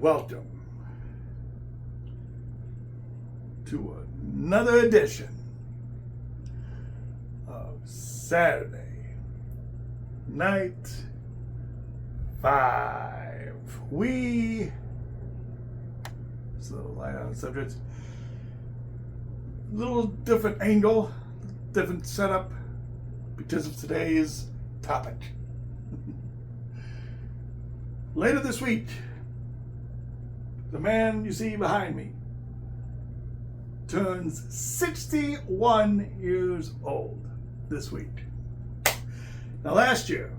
welcome to another edition of Saturday Night 5. It's a little light on the subject. A little different angle, different setup because of today's topic. Later this week, the man you see behind me turns 61 years old this week. Now last year,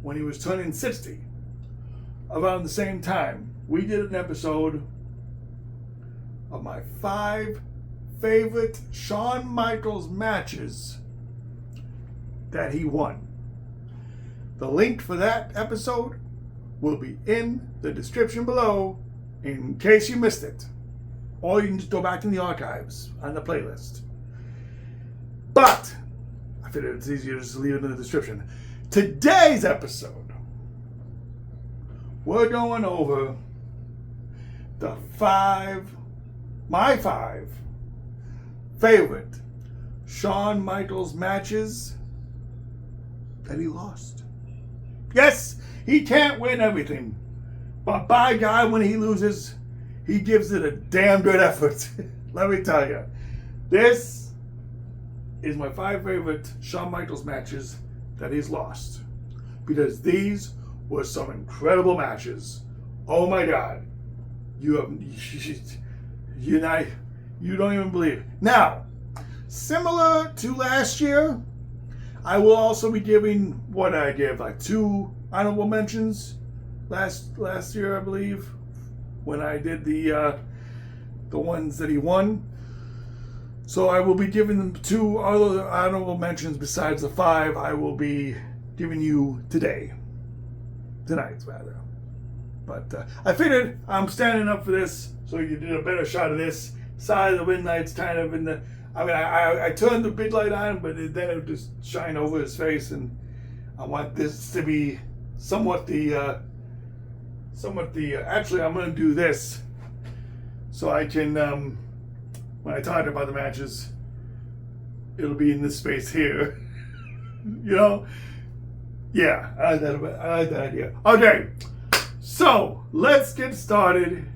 when he was turning 60, around the same time, we did an episode of my 5 favorite Shawn Michaels matches that he won. The link for that episode will be in the description below in case you missed it. Or you can just go back in the archives on the playlist. But I figured it's easier just to leave it in the description. Today's episode, we're going over my 5 favorite Shawn Michaels matches that he lost. Yes, he can't win everything, but by God, when he loses, he gives it a damn good effort. Let me tell you, this is my 5 favorite Shawn Michaels matches that he's lost, because these were some incredible matches. Oh my God, you don't even believe. Now, similar to last year, I will also be giving what I gave, like 2 honorable mentions last year, I believe, when I did the ones that he won. So I will be giving them 2 other honorable mentions besides the 5 I will be giving you tonight rather. But I figured I'm standing up for this, so you did a better shot of this side of the wind light's kind of in the. I mean, I turned the big light on, but then it would just shine over his face, and I want this to be somewhat the. Actually, I'm going to do this so I can, when I talk about the matches, it'll be in this space here. You know? Yeah, I like that idea. Okay, so let's get started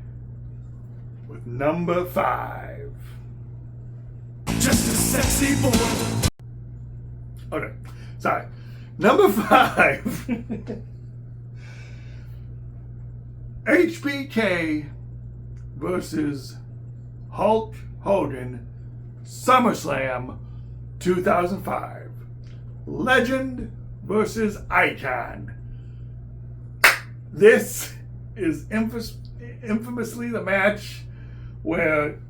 with number 5. Just a sexy boy. Okay, sorry. Number 5. HBK versus Hulk Hogan, SummerSlam 2005. Legend versus Icon. This is infamously the match where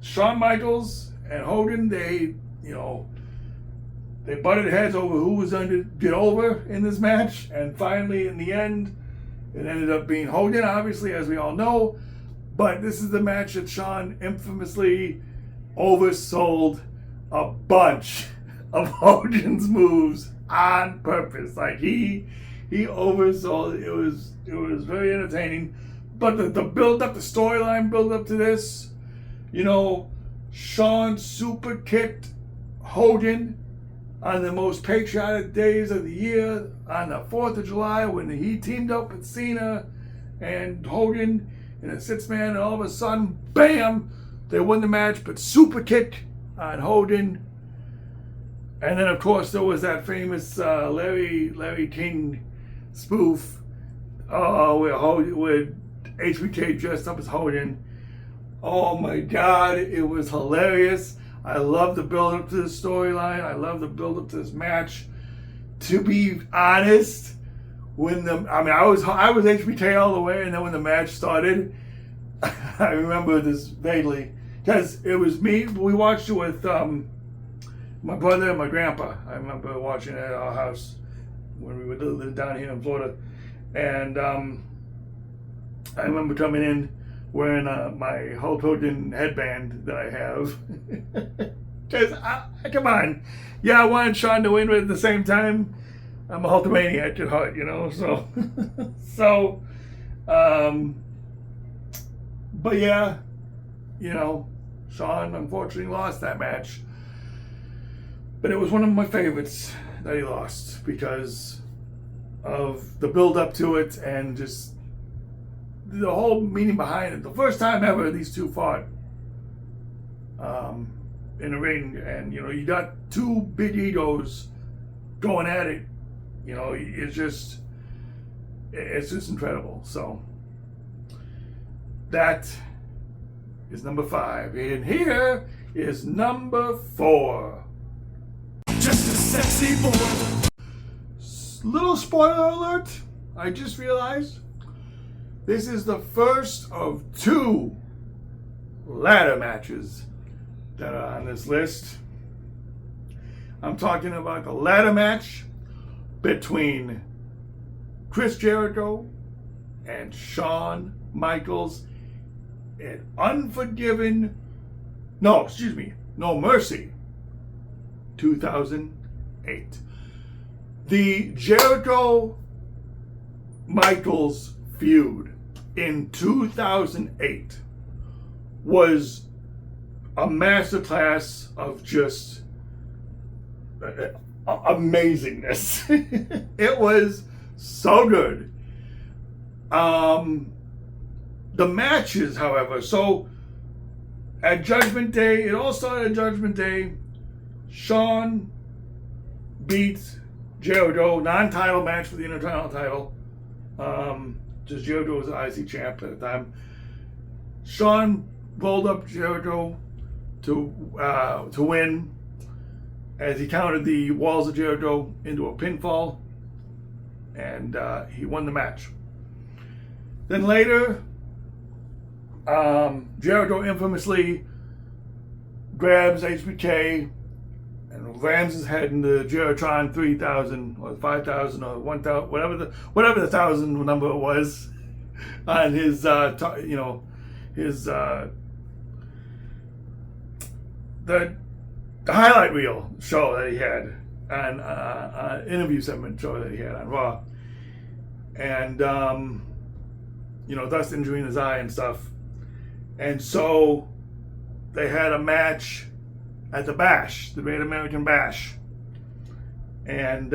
Shawn Michaels and Hogan, they butted heads over who was going to get over in this match, and finally, in the end, it ended up being Hogan, obviously, as we all know. But this is the match that Shawn infamously oversold a bunch of Hogan's moves on purpose. Like he oversold. It was very entertaining. But the build up, the storyline build up to this, Shawn super kicked Hogan on the most patriotic days of the year, on the 4th of July, when he teamed up with Cena and Hogan in a 6-man, and all of a sudden, bam, they won the match, but super kick on Hogan. And then, of course, there was that famous Larry King spoof where HBK dressed up as Hogan. Oh my God, it was hilarious. I love the build-up to this storyline. I love the build-up to this match. To be honest, I was HBK all the way, and then when the match started, I remember this vaguely because it was me. We watched it with my brother and my grandpa. I remember watching it at our house when we would live down here in Florida, and I remember coming in wearing my Hulk Hogan headband that I have. Because, come on. Yeah, I wanted Shawn to win, but at the same time, I'm a Hulkamaniac at heart, so. But yeah, Shawn unfortunately lost that match. But it was one of my favorites that he lost because of the build up to it and just the whole meaning behind it. The first time ever these two fought in a ring, and you got two big egos going at it. It's just incredible. So that is number 5, and here is number 4. Just a sexy boy. Little spoiler alert, I just realized this is the first of 2 ladder matches that are on this list. I'm talking about the ladder match between Chris Jericho and Shawn Michaels in No Mercy 2008. The Jericho Michaels feud in 2008 was a masterclass of just amazingness. It was so good. The matches, however, so at Judgment Day, it all started at Judgment Day. Shawn beat Jericho, non-title match for the Intercontinental title. Just Jericho was the IC champ at the time. Shawn rolled up Jericho to win as he counted the walls of Jericho into a pinfall, and he won the match. Then later, Jericho infamously grabs HBK and rams his head into Jeritron 3000 or 5000 or 1000, whatever the 1000 number it was, on his the highlight reel show that he had, and interview segment show that he had on Raw, and thus injuring his eye and stuff. And so they had a match at the Bash, the Great American Bash, and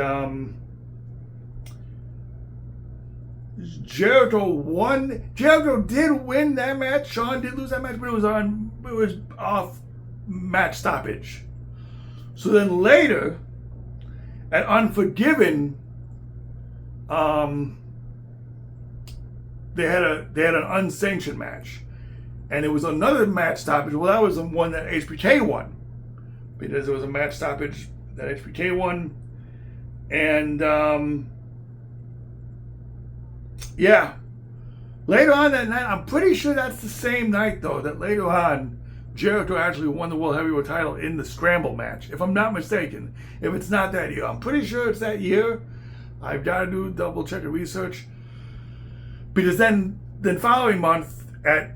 Jericho won. Jericho did win that match. Shawn did lose that match, but it was off match stoppage. So then later at Unforgiven, they had an unsanctioned match, and it was another match stoppage. Well, that was the one that HBK won, because it was a match stoppage that HBK won, and yeah. Later on that night, I'm pretty sure that's the same night though, that later on Jericho actually won the World Heavyweight title in the Scramble match, if I'm not mistaken. If it's not that year, I'm pretty sure it's that year. I've got to do double check the research, because then following month at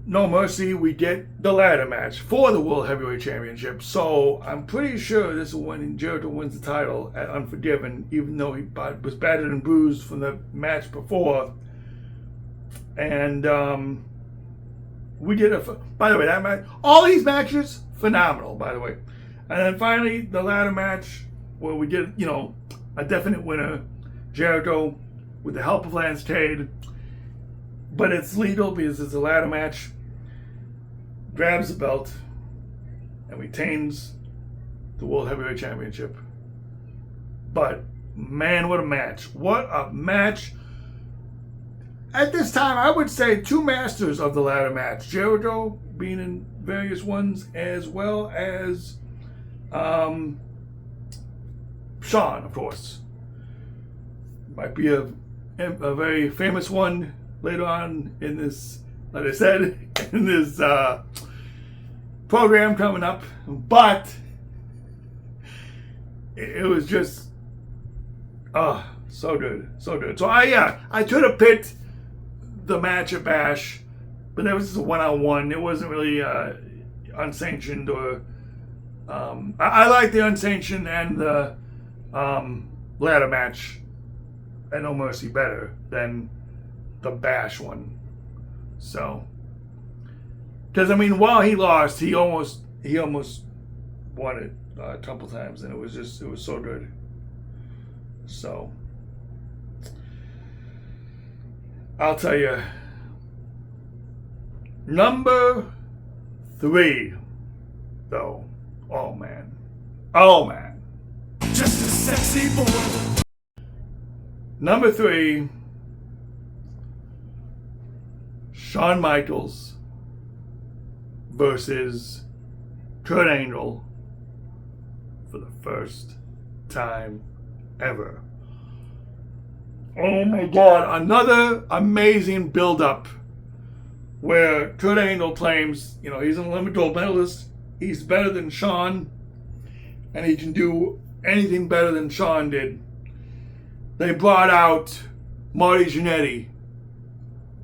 No Mercy, we get the ladder match for the World Heavyweight Championship. So I'm pretty sure this is when Jericho wins the title at Unforgiven, even though he was battered and bruised from the match before. And we did by the way, that match, all these matches, phenomenal, by the way. And then finally, the ladder match, where we get, a definite winner, Jericho, with the help of Lance Cade. But it's legal because it's a ladder match. Grabs the belt and retains the World Heavyweight Championship. But man, what a match. What a match. At this time, I would say 2 masters of the ladder match. Jericho being in various ones, as well as Shawn, of course. Might be a very famous one later on in this, like I said, in this program coming up. But it was just, so good, so good. So I could have picked the match at Bash, but that was just a one-on-one. It wasn't really unsanctioned, or I like the unsanctioned and the ladder match at No Mercy better than the Bash one. So Because I mean, while he lost, he almost won it a couple times, and it was so good. So I'll tell you, number 3, though. Oh man, just a sexy boy. Number 3, Shawn Michaels versus Kurt Angle for the first time ever. Oh my God, another amazing build-up where Kurt Angle claims, he's an Olympic gold medalist, he's better than Shawn, and he can do anything better than Shawn did. They brought out Marty Jannetty.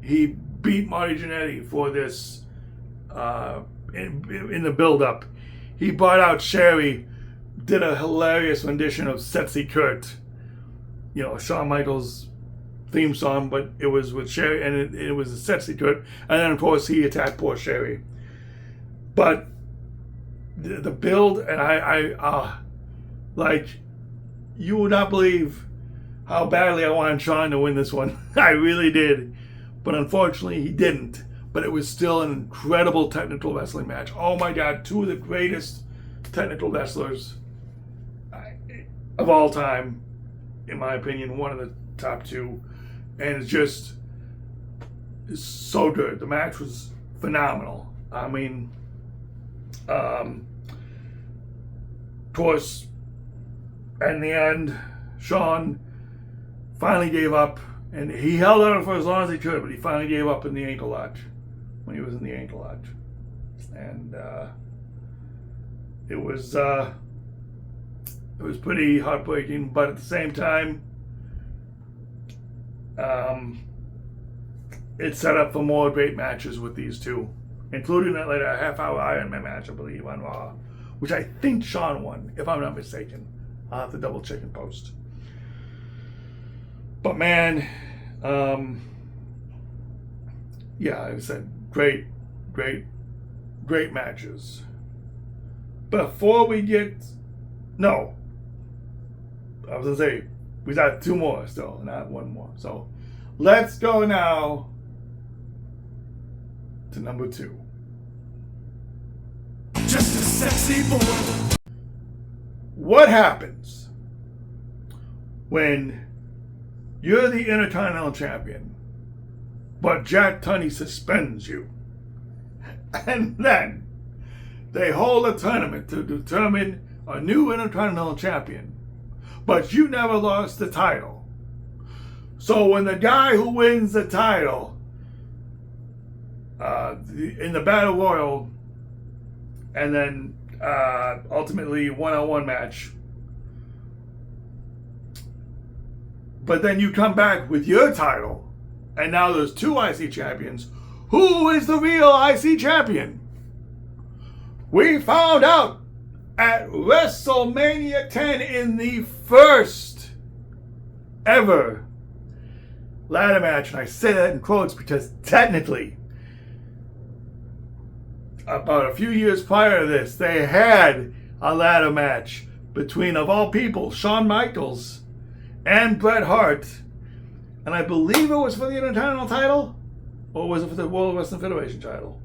He beat Marty Jannetty for this in the build-up. He brought out Sherry, did a hilarious rendition of Sexy Kurt. Shawn Michaels' theme song, but it was with Sherry, and it was a Sexy Kurt. And then, of course, he attacked poor Sherry. But the build, and I you would not believe how badly I wanted Shawn to win this one. I really did. But unfortunately, he didn't. But it was still an incredible technical wrestling match. Oh my God, 2 of the greatest technical wrestlers of all time, in my opinion, one of the top 2. And it's so good. The match was phenomenal. I mean, of course, in the end, Shawn finally gave up, and he held out for as long as he could, but he finally gave up in the ankle lock, when he was in the ankle lock. And it was pretty heartbreaking, but at the same time, it set up for more great matches with these two, including that later half-hour Iron Man match, I believe, on Raw, which I think Shawn won, if I'm not mistaken. I'll have to double check and post. But man, yeah, like I said, great matches. Before we get, no, I was gonna say, we got 2 more still, not 1 more. So let's go now to number 2. Just a sexy boy. What happens when you're the Intercontinental Champion, but Jack Tunney suspends you? And then they hold a tournament to determine a new Intercontinental Champion, but you never lost the title. So when the guy who wins the title in the Battle Royal, and then ultimately one-on-one match, but then you come back with your title, and now there's 2 IC champions. Who is the real IC champion? We found out at WrestleMania 10 in the first ever ladder match. And I say that in quotes because technically, about a few years prior to this, they had a ladder match between, of all people, Shawn Michaels and Bret Hart. And I believe it was for the Intercontinental title, or was it for the World Wrestling Federation title?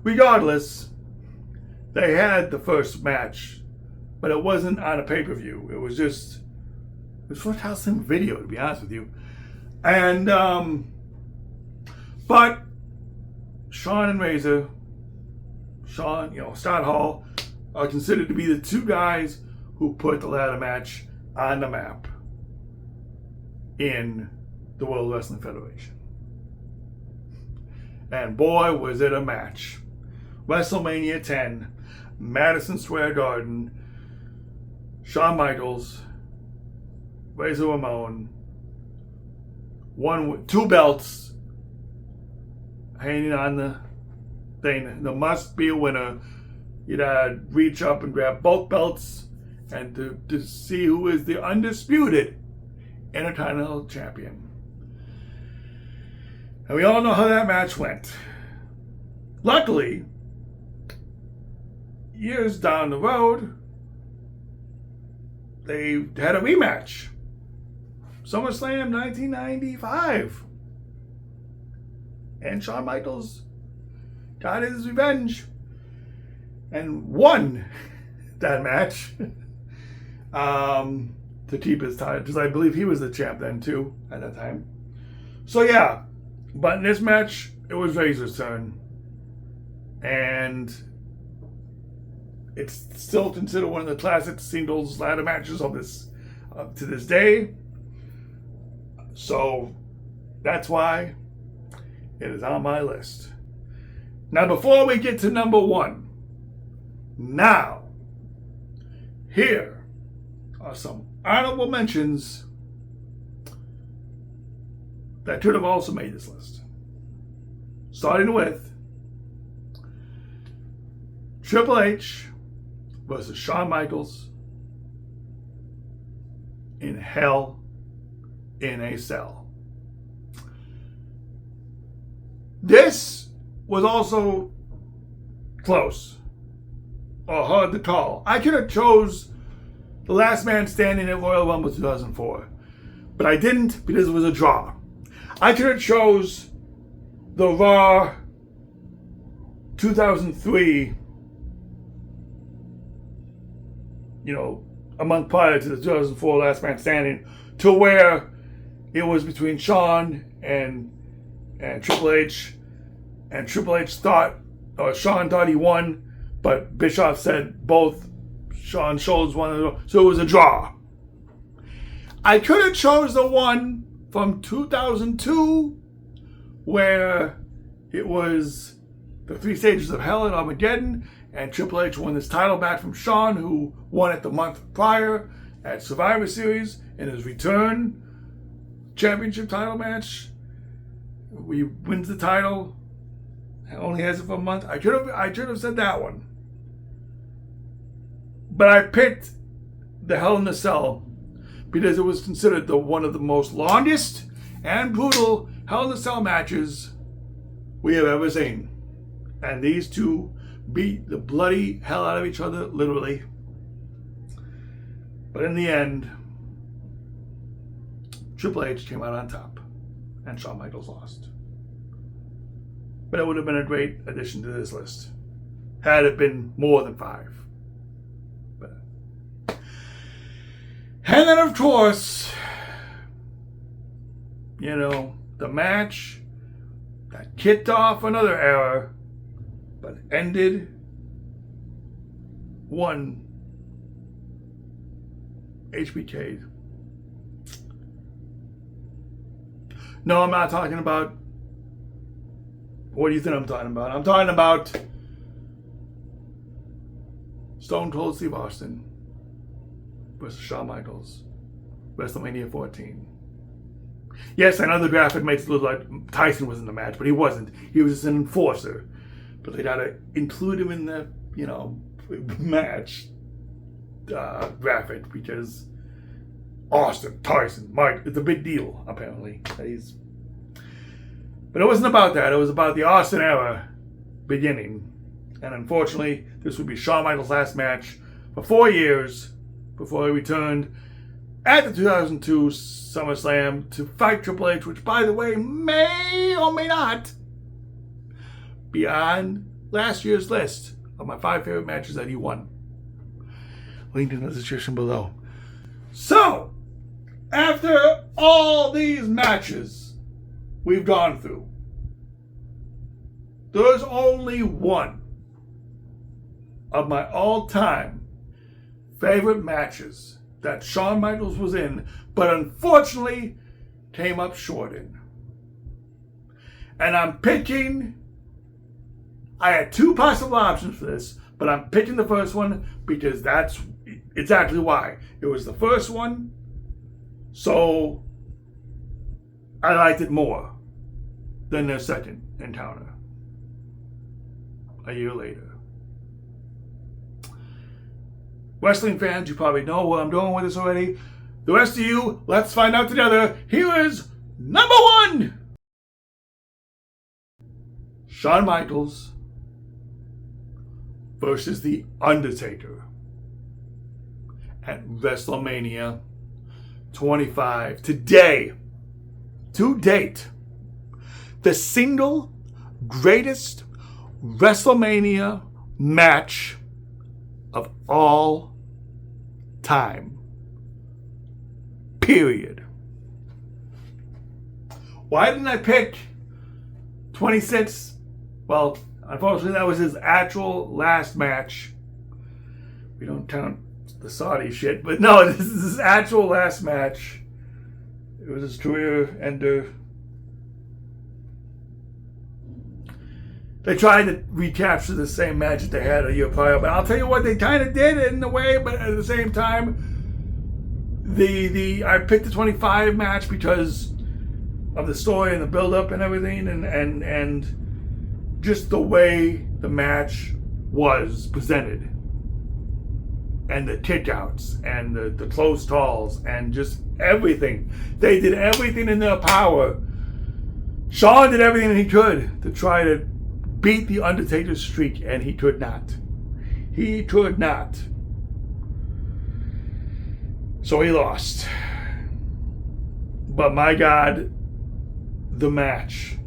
Regardless, they had the first match, but it wasn't on a pay-per-view. It was for a Talisman video, to be honest with you. And, but Shawn and Razor, Scott Hall, are considered to be the 2 guys who put the ladder match on the map in the World Wrestling Federation. And boy, was it a match. WrestleMania 10, Madison Square Garden, Shawn Michaels, Razor Ramon, 2 belts hanging on the thing. There must be a winner. You'd reach up and grab both belts and to see who is the undisputed Intercontinental Champion. And we all know how that match went. Luckily, years down the road, they had a rematch. SummerSlam 1995. And Shawn Michaels got his revenge and won that match to keep his title, because I believe he was the champ then too at that time. So yeah, but in this match, it was Razor's turn. And it's still considered one of the classic singles ladder matches of this to this day. So that's why it is on my list. Now, before we get to number one, here are some honorable mentions that could have also made this list. Starting with Triple H versus Shawn Michaels in Hell in a Cell. This was also close or hard to call. I could have chose The Last Man Standing at Royal Rumble 2004, but I didn't because it was a draw. I could have chose the Raw 2003, a month prior to the 2004 Last Man Standing, to where it was between Shawn and Triple H, and Triple H thought, or Shawn thought he won, but Bischoff said both Shawn's shoulders won, so it was a draw. I could have chose the one from 2002, where it was the 3 stages of Hell at Armageddon, and Triple H won his title back from Shawn, who won it the month prior at Survivor Series in his return championship title match. He wins the title, only has it for a month. I should have said that one, but I picked the Hell in a Cell because it was considered one of the most longest and brutal Hell in a Cell matches we have ever seen, and these two beat the bloody hell out of each other, literally. But in the end, Triple H came out on top, and Shawn Michaels lost. But it would have been a great addition to this list had it been more than 5. And then, of course, the match that kicked off another era, but ended one HBK. No, I'm not talking about. What do you think I'm talking about? I'm talking about Stone Cold Steve Austin versus Shawn Michaels, WrestleMania 14. Yes, I know the graphic makes it look like Tyson was in the match, but he wasn't. He was just an enforcer. But they gotta include him in the, match graphic because Austin, Tyson, Mike, it's a big deal, apparently. But it wasn't about that. It was about the Austin era beginning. And unfortunately, this would be Shawn Michaels' last match for 4 years before he returned at the 2002 SummerSlam to fight Triple H, which, by the way, may or may not be on last year's list of my 5 favorite matches that he won. Link in the description below. So, after all these matches we've gone through, there's only one of my all-time favorite matches that Shawn Michaels was in, but unfortunately came up short in. And I'm picking, I had 2 possible options for this, but I'm picking the first one because that's exactly why. It was the first one, so I liked it more than their second encounter a year later. Wrestling fans, you probably know what I'm doing with this already. The rest of you, let's find out together. Here is number 1. Shawn Michaels versus The Undertaker at WrestleMania 25. Today, to date, the single greatest WrestleMania match of all time. Period. Why didn't I pick 26? Well, unfortunately, that was his actual last match. We don't count the Saudi shit, but no, this is his actual last match. It was his career ender. They tried to recapture the same match that they had a year prior, but I'll tell you what, they kind of did it in a way, but at the same time, I picked the 25 match because of the story and the build-up and everything, and just the way the match was presented, and the kickouts and the close calls and just everything. They did everything in their power. Shawn did everything he could to try to beat the Undertaker's streak, and he could not. He could not. So he lost. But my God, the match.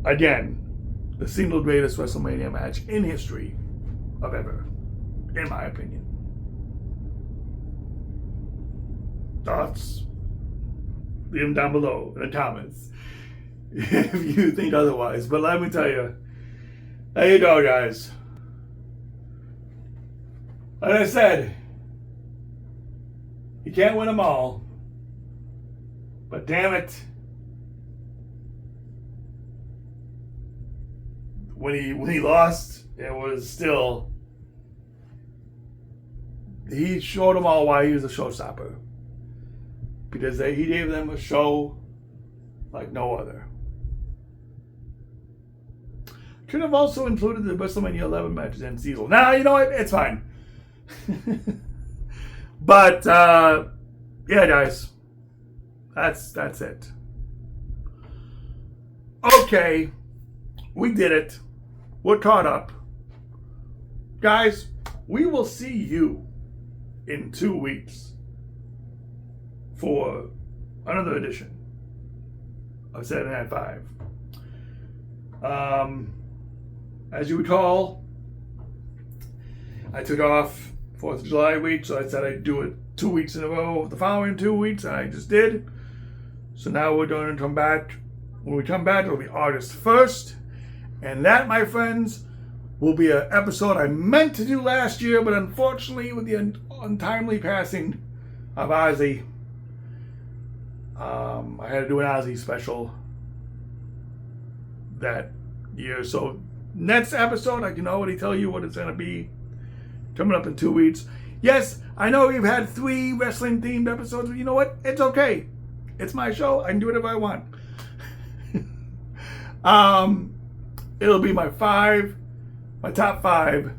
Again, the single greatest WrestleMania match in history of ever, in my opinion. Thoughts? Leave them down below in the comments if you think otherwise. But let me tell you, there you go, guys. Like I said, you can't win them all, but damn it, when he lost, it was still, he showed them all why he was a showstopper, because he gave them a show like no other. Could have also included the WrestleMania 11 matches and Diesel. Now, you know what? It's fine. But, yeah, guys. That's it. Okay. We did it. We're caught up. Guys, we will see you in 2 weeks for another edition of Saturday Night 5. As you recall, I took off 4th of July week, so I said I'd do it 2 weeks in a row the following 2 weeks, and I just did. So now we're going to come back. When we come back, it'll be August 1st. And that, my friends, will be an episode I meant to do last year, but unfortunately, with the untimely passing of Ozzy, I had to do an Ozzy special that year. So next episode, I can already tell you what it's going to be. Coming up in 2 weeks. Yes, I know we've had 3 wrestling-themed episodes, but you know what? It's okay. It's my show. I can do whatever I want. It'll be my top 5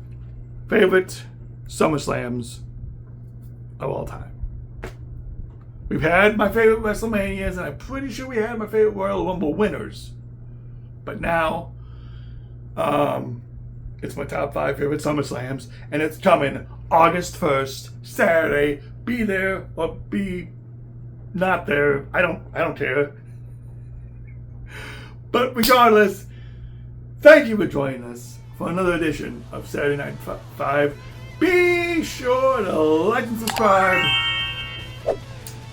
favorite SummerSlams of all time. We've had my favorite WrestleManias, and I'm pretty sure we had my favorite Royal Rumble winners. But now, it's my top 5 favorite SummerSlams, and it's coming August 1st, Saturday. Be there or be not there. I don't care. But regardless, thank you for joining us for another edition of Saturday Night 5. Be sure to like and subscribe,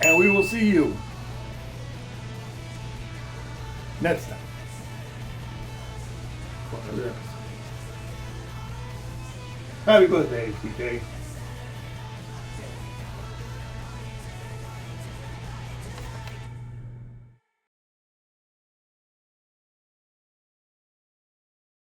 and we will see you next time for another episode. Happy birthday, TK.